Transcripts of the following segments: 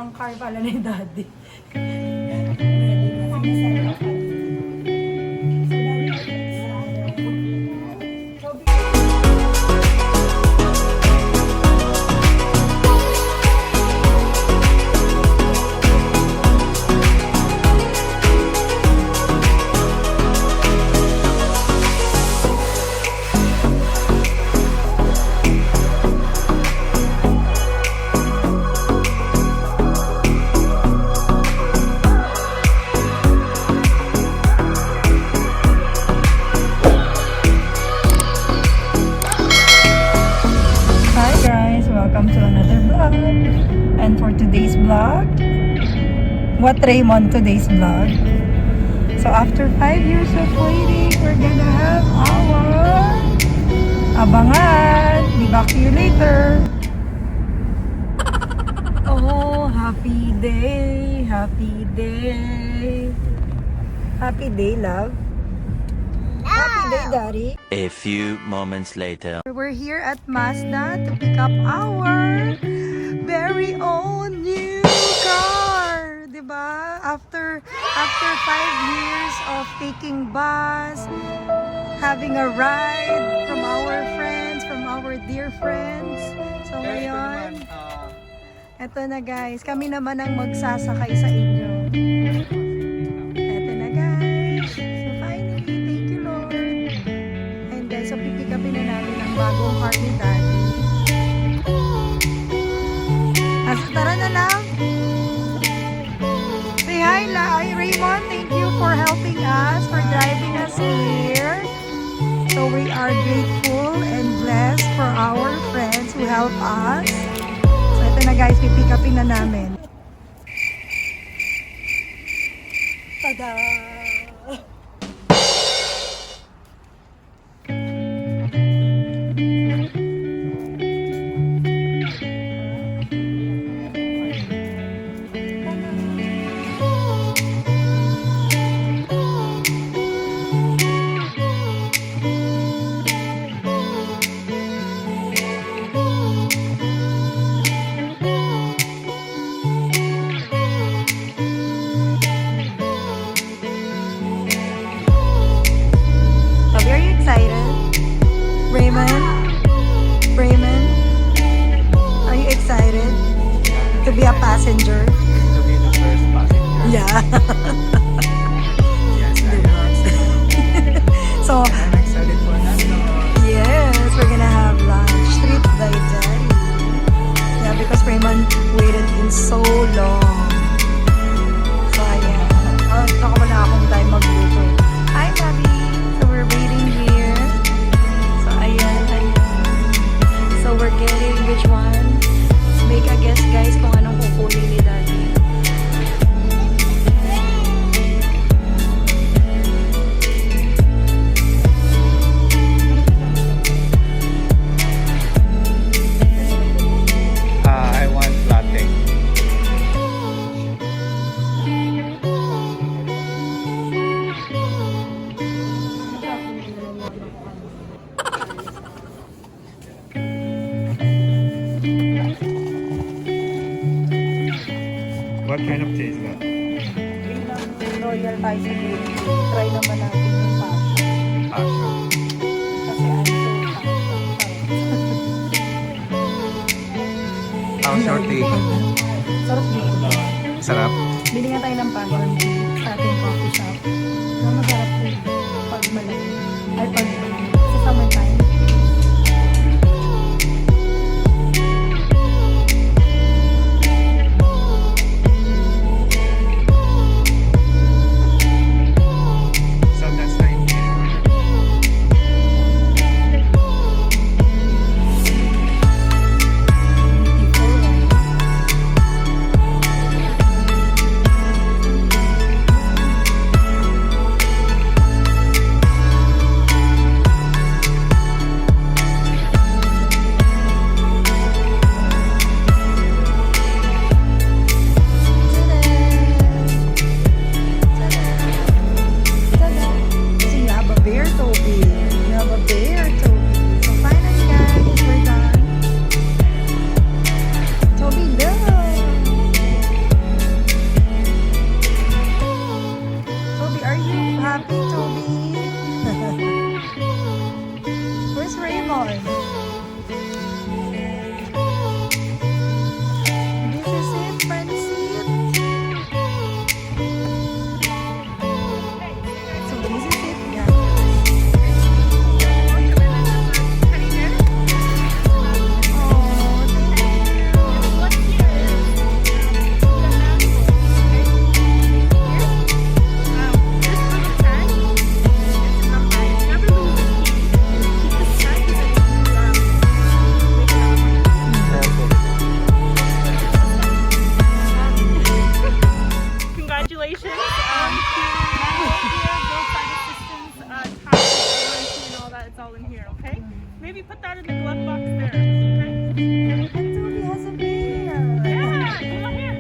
Ang car pala ni Daddy. Welcome to another vlog. And for today's vlog, what Raymond today's vlog? So after 5 years of waiting, we're gonna have our abangan. Be back to you later. Oh, happy day, happy day. Happy day, love. Happy day, Daddy. A few moments later. We're here at Mazda to pick up our very own new car, diba? After 5 years of taking bus, having a ride from our friends, from our dear friends. So ngayon, eto na guys, kami naman ang magsasakay sa inyo. Eto na guys. So finally, thank you Lord. And guys, so pipick upin na namin ang bagong car ni Daddy. Tara na lang. Say hi, Raymond. Thank you for helping us, for driving us here. So we are grateful and blessed for our friends who help us. So ito na guys, pipick upin na namin. Tada! Raymond, are you excited to be a passenger? To be the first passenger. Yeah. Yes, I am. So, I'm excited for that. yes, we're gonna have lunch. Treat by Daddy. Yeah, because Raymond waited in so long. So, ayan. Baka wala akong time magluto. Hi, Daddy. So, we're waiting here. So, ayan. So, we're getting which one? Make a guess, guys, kung anong kukunin ni Daddy. I want latte. What kind of tea is that? Royal tayo sa green tea. Try naman natin yung passion. Passion. Kasi I'm so passion. How's your tea? Sarap din. Sarap. Bili nga tayo ng passion tea sa ating coffee shop. Ano masarap din pag malamig. Ay, pag sa summertime. So that's the Congratulations. Here, roadside assistance, tax, warranty, and all that. It's all in here, okay? Maybe put that in the glove box there, okay? Actually has a bear. Yeah, come on here.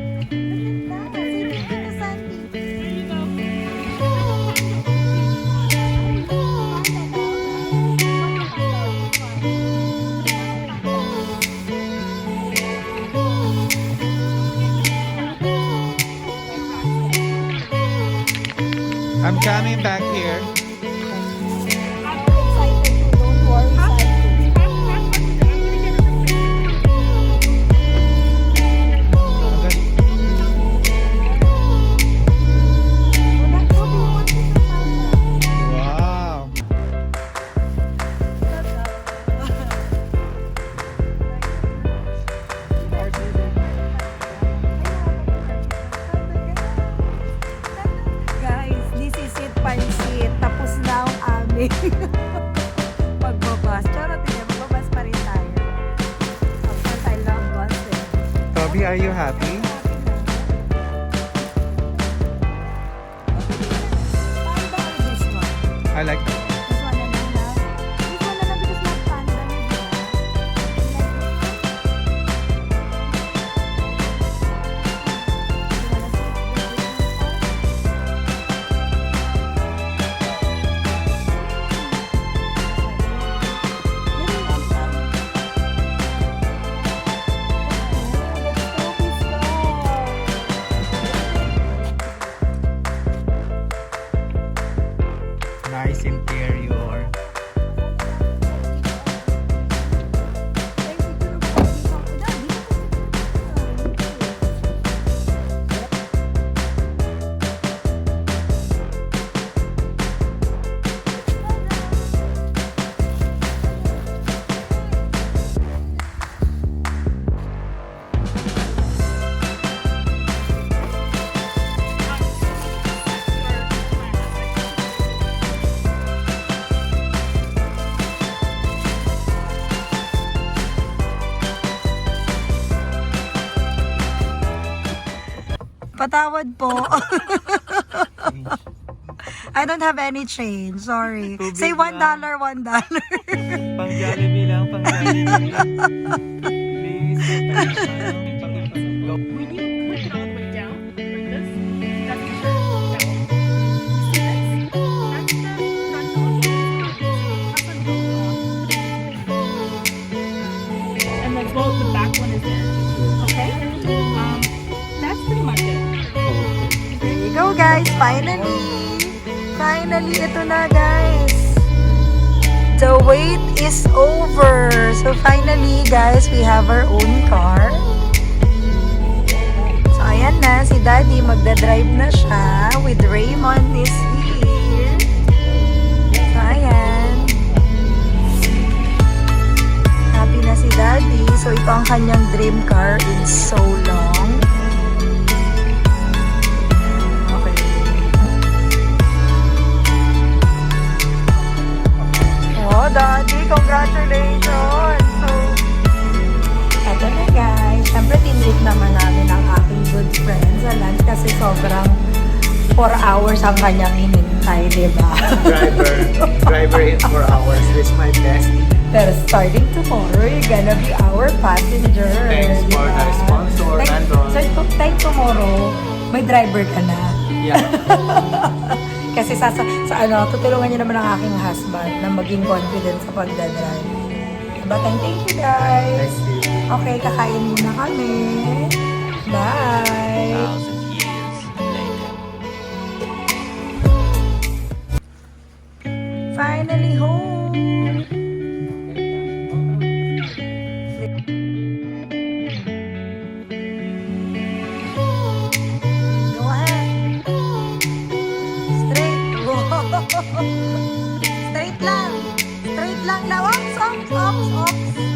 There you go. I'm coming back here. Wow. Guys, this is it, pansit. Tapos na ang aming pagbabas. Charot din, magbabas pa rin tayo. Of course, I love bus eh. Toby, are you happy? Paano ba ang this one? I like that. This one na lang na. This one na lang because not panda na diba? Nice interior. Patawad po. I don't have any change. Sorry. Tubig Say $1, lang. $1. Pang Jollibee lang, pang Jollibee. Please, go. When you click it all the way down, like this, that's the shirt. See this? That's the front logo. That's the logo. And the gold, the back one is there. Okay? That's pretty much it. There you go, guys. Finally. Finally, ito na, guys. The wait is over. So, finally, guys, we have our own car. So, ayan na. Si Daddy, magdadrive na siya. With Raymond is here. So, ayan. Happy na si Daddy. So, ito ang kanyang dream car in so long. Okay. Oh, Daddy, congratulations! So, eto na guys. Siyempre, tinrip naman namin ang aking good friend sa lunch kasi sobrang 4 hours ang kanyang hinintay, diba? Driver in 4 hours. This is my bestie. Pero starting tomorrow, you're gonna be our passenger. Thanks for the sponsor, Nandon. So, time tomorrow, may driver ka na. Yeah. Kasi sa ano, tutulungan niyo naman ang aking husband na maging confident sa pagdadrive. Diba? Thank you guys. Thank you. Okay, kakain muna kami. Bye! 1,000 years later. Finally home! Go ahead! Straight! Straight lang! Straight lang! Ops! Ops! Ops! Ops!